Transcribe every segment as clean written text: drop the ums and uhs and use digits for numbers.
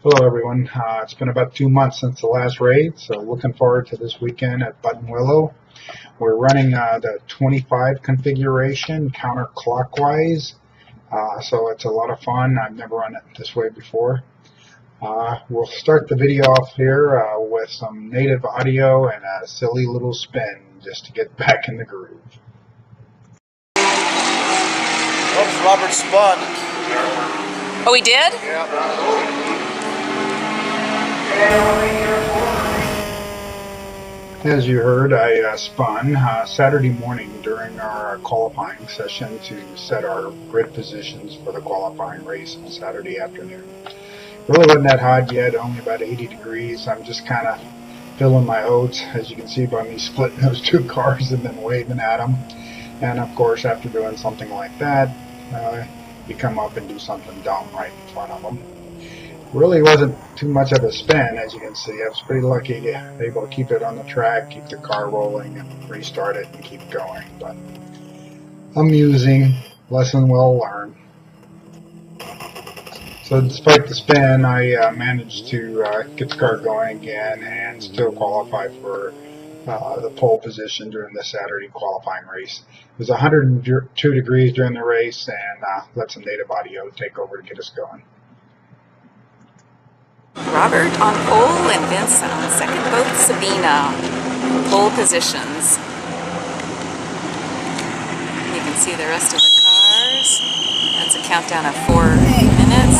Hello everyone. It's been about 2 months since the last raid, so looking forward to this weekend at Buttonwillow. We're running the 25 configuration counterclockwise, so it's a lot of fun. I've never run it this way before. We'll start the video off here with some native audio and a silly little spin just to get back in the groove. Oops, Robert spun. Oh, he did? Yeah. As you heard, I spun Saturday morning during our qualifying session to set our grid positions for the qualifying race on Saturday afternoon. It really wasn't that hot yet, only about 80 degrees. I'm just kind of filling my oats, as you can see by me splitting those two cars and then waving at them. And of course, after doing something like that, you come up and do something dumb right in front of them. Really wasn't too much of a spin, as you can see. I was pretty lucky able to keep it on the track, keep the car rolling, and restart it and keep going. But amusing, lesson well learned. So despite the spin, I managed to get the car going again and still qualify for the pole position during the Saturday qualifying race. It was 102 degrees during the race, and let some native audio take over to get us going. Robert on pole and Vince on second, both Sabina pole positions. You can see the rest of the cars. That's a countdown of 4 minutes.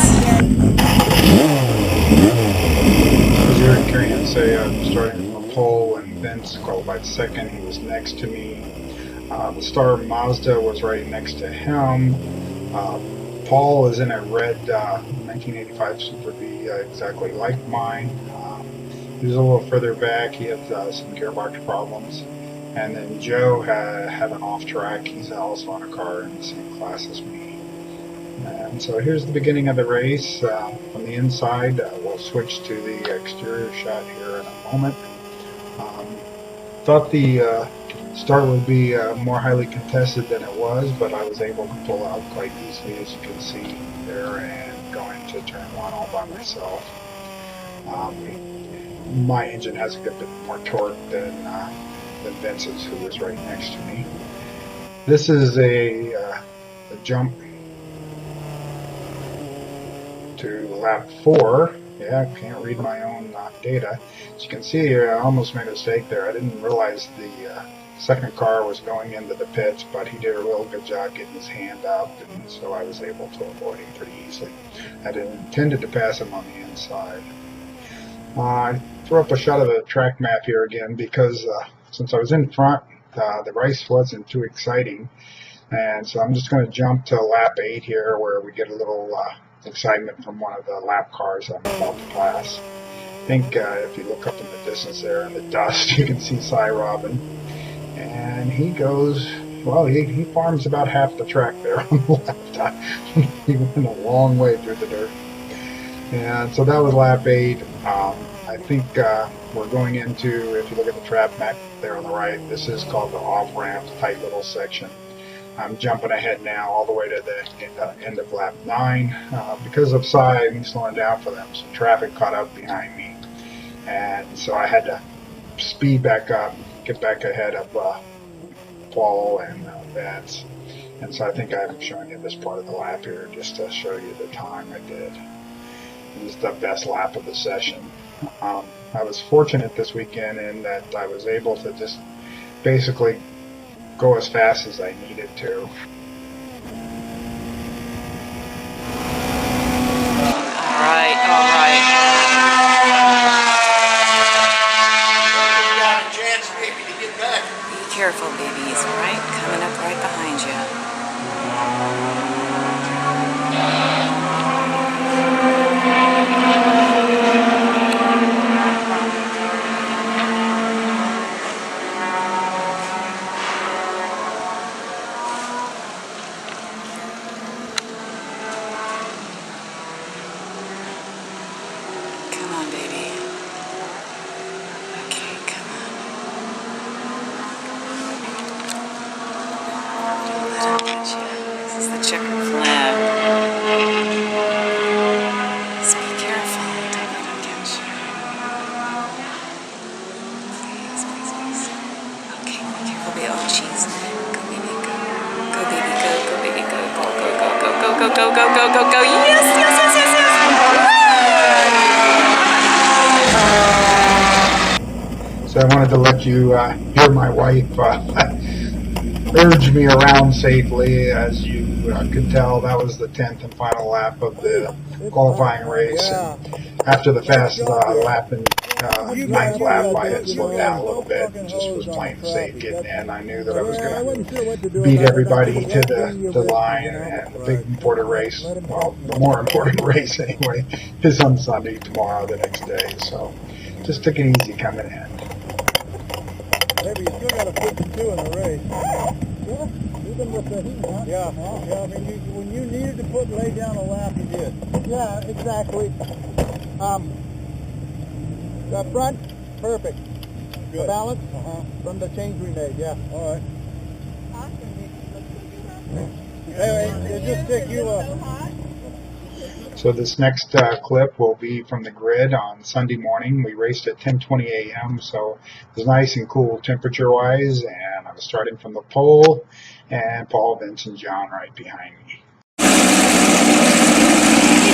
As you heard Karian say, I'm starting from pole and Vince qualified second. He was next to me. The Star Mazda was right next to him. Paul is in a red 1985 Super Vee, exactly like mine. He was a little further back. He had some gearbox problems. And then Joe had an off track. He's also on a car in the same class as me. And so here's the beginning of the race. From the inside, we'll switch to the exterior shot here in a moment. Thought the start would be more highly contested than it was, but I was able to pull out quite easily, as you can see there, and go into turn one all by myself. My engine has a good bit more torque than Vince's, who was right next to me. This is a jump to lap 4. Yeah, I can't read my own data. As you can see, I almost made a mistake there. I didn't realize the second car was going into the pits, but he did a real good job getting his hand up, and so I was able to avoid him pretty easily. I intended to pass him on the inside. I threw up a shot of the track map here again because since I was in front, the race wasn't too exciting, and so I'm just going to jump to lap 8 here, where we get a little excitement from one of the lap cars I'm about to pass. I think if you look up in the distance there in the dust, you can see Cy Robin. And he goes, well, he farms about half the track there on the left. He went a long way through the dirt. And so that was lap 8. I think we're going into, if you look at the track map there on the right, this is called the off-ramp, tight little section. I'm jumping ahead now all the way to the end of lap 9. Because of Cy, I'm slowing down for them, so traffic caught up behind me. And so I had to speed back up, get back ahead of Paul and Vance. And so I think I'm showing you this part of the lap here just to show you the time I did. It was the best lap of the session. I was fortunate this weekend in that I was able to just basically go as fast as I needed to. All right. Be careful, babies, right? Coming up right behind you. Come on, baby. Okay, come on. go, go, go, go. Yes, yes, yes, yes, yes. So I wanted to let you hear my wife urge me around safely. As you could tell, that was the 10th and final lap of the qualifying race. And after the fast lap and ninth lap, I had slowed down a little bit and just was playing safe getting in. I knew that I was going to beat everybody to the line, and the big important race, well, the more important race anyway, is on Sunday, tomorrow, the next day. So just took it easy coming in. Maybe you still got a 52 in the race. Yeah, even with the heat, huh? Yeah, I mean, when you needed to lay down a lap, you did. Yeah, exactly. The front, perfect. Good. The balance, from the change we made, yeah. All right. Anyway, it just took you So this next clip will be from the grid on Sunday morning. We raced at 10:20 a.m., so it was nice and cool temperature-wise, and I was starting from the pole, and Paul, Vince, and John right behind me.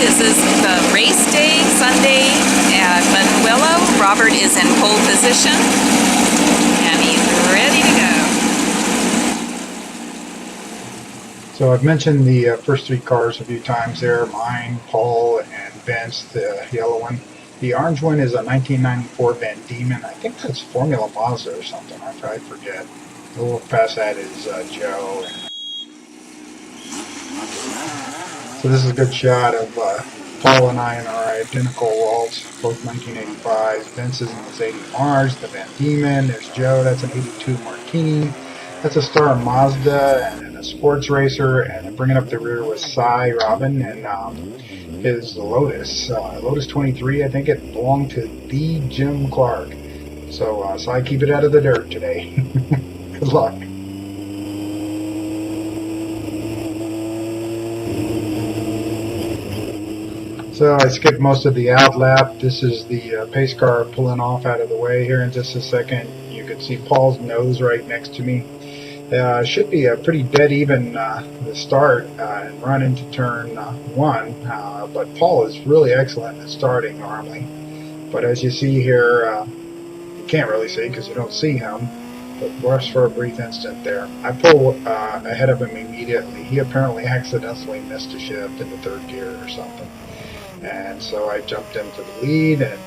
This is the race day, Sunday at Buttonwillow. Robert is in pole position, and he's ready to go. So I've mentioned the first three cars a few times there, mine, Paul, and Vince, the yellow one. The orange one is a 1994 Van Diemen. I think that's Formula Mazda or something. I forget. The little past that is Joe. So this is a good shot of Paul and I in our identical walls, both 1985s. Vince is in his 80 Mars, the Van Diemen. There's Joe, that's an 82 Martini. That's a Star Mazda and a sports racer. And bringing up the rear was Cy Robin and his Lotus. Lotus 23, I think it belonged to the Jim Clark. So Cy, keep it out of the dirt today. Good luck. So I skipped most of the out lap. This is the pace car pulling off out of the way here in just a second. You can see Paul's nose right next to me. Should be a pretty dead even the start and run into turn one, but Paul is really excellent at starting normally. But as you see here, you can't really see because you don't see him, but just for a brief instant there. I pull ahead of him immediately. He apparently accidentally missed a shift in the third gear or something. And so I jumped into the lead, and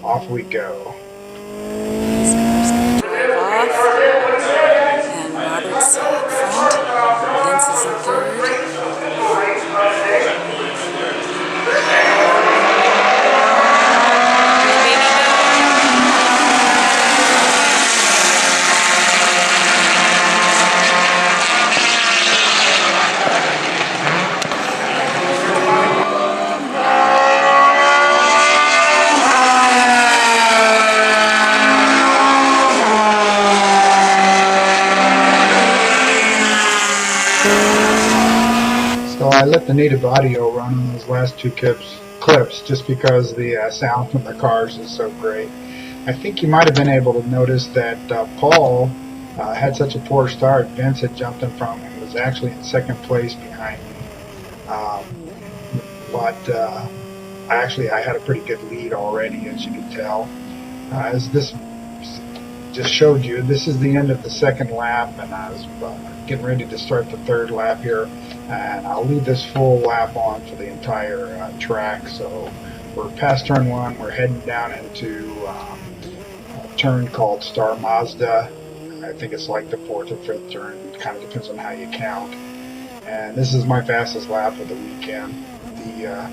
off we go. And Robert's in front. Vince is in third. So I let the native audio run on those last two clips just because the sound from the cars is so great. I think you might have been able to notice that Paul had such a poor start. Vince had jumped in front of him, was actually in second place behind me. But I had a pretty good lead already, as you can tell. As this just showed you, this is the end of the second lap, and I was getting ready to start the third lap here, and I'll leave this full lap on for the entire track. So we're past turn one, we're heading down into a turn called Star Mazda. I think it's like the fourth or fifth turn, it kind of depends on how you count. And this is my fastest lap of the weekend. The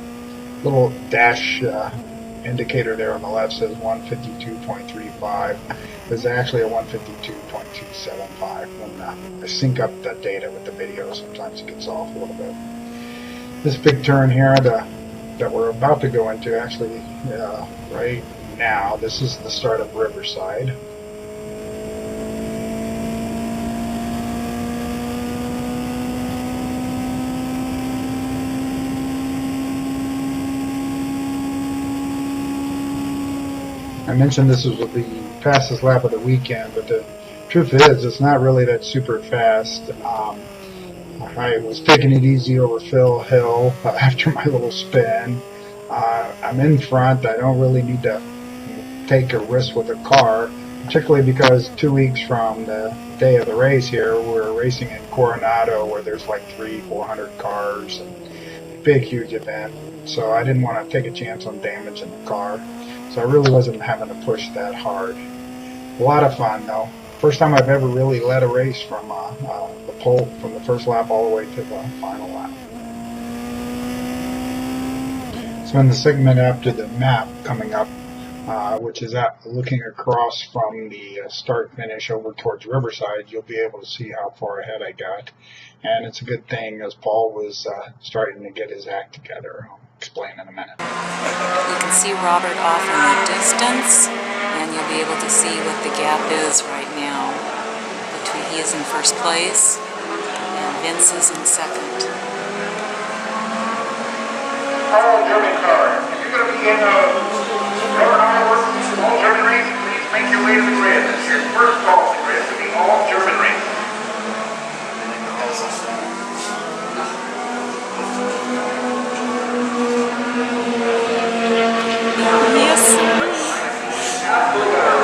little dash indicator there on the left says 152.35. There's actually a 152.275. When I sync up the data with the video, sometimes it gets off a little bit. This big turn here that we're about to go into, actually right now, this is the start of Riverside. I mentioned this was the fastest lap of the weekend, but the truth is, it's not really that super fast. I was taking it easy over Phil Hill after my little spin. I'm in front. I don't really need to take a risk with a car, particularly because 2 weeks from the day of the race here, we're racing in Coronado where there's like 300-400 cars and big, huge event. So I didn't want to take a chance on damaging the car. So I really wasn't having to push that hard. A lot of fun though. First time I've ever really led a race from the pole, from the first lap all the way to the final lap. So in the segment after the map coming up, which is looking across from the start finish over towards Riverside, you'll be able to see how far ahead I got. And it's a good thing as Paul was starting to get his act together. I'll explain in a minute. You can see Robert off in the distance, and you'll be able to see what the gap is right now. He is in first place, and Vince is in second. All German cars, if you're going to be in Robert Ironworks, all German race, please make your way to the grid. This is your first call to the grid to be all German race. Yes.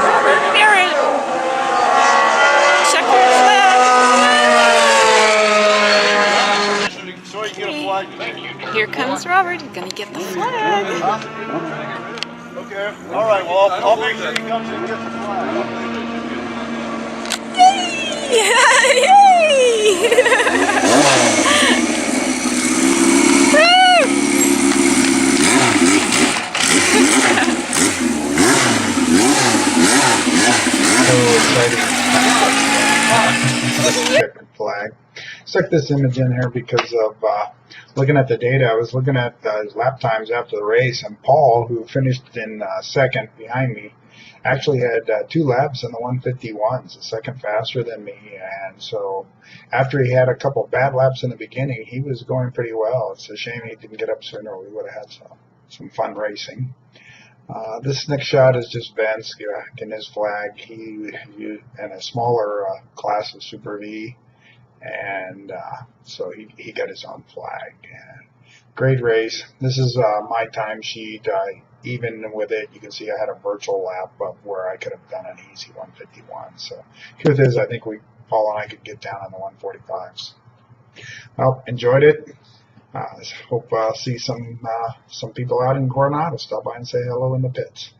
Robert Barrett. Check your flag. So you get a flag today. Here comes Robert. He's going to get the flag. Okay. All right. Well, I'll make sure he comes and gets the flag. Yay! Checkered flag. Stuck this image in here because of looking at the data. I was looking at lap times after the race, and Paul, who finished in second behind me, actually had 2 laps in the 151s, a second faster than me. And so after he had a couple bad laps in the beginning, he was going pretty well. It's a shame he didn't get up sooner. We would have had some fun racing. This next shot is just Vince getting his flag. He in a smaller class of Super Vee, and so he got his own flag. Great race. This is my time sheet. Even with it, you can see I had a virtual lap of where I could have done an easy 151. So truth is, I think Paul and I could get down on the 145s. Well, enjoyed it. Hope I'll see some people out in Coronado. Stop by and say hello in the pits.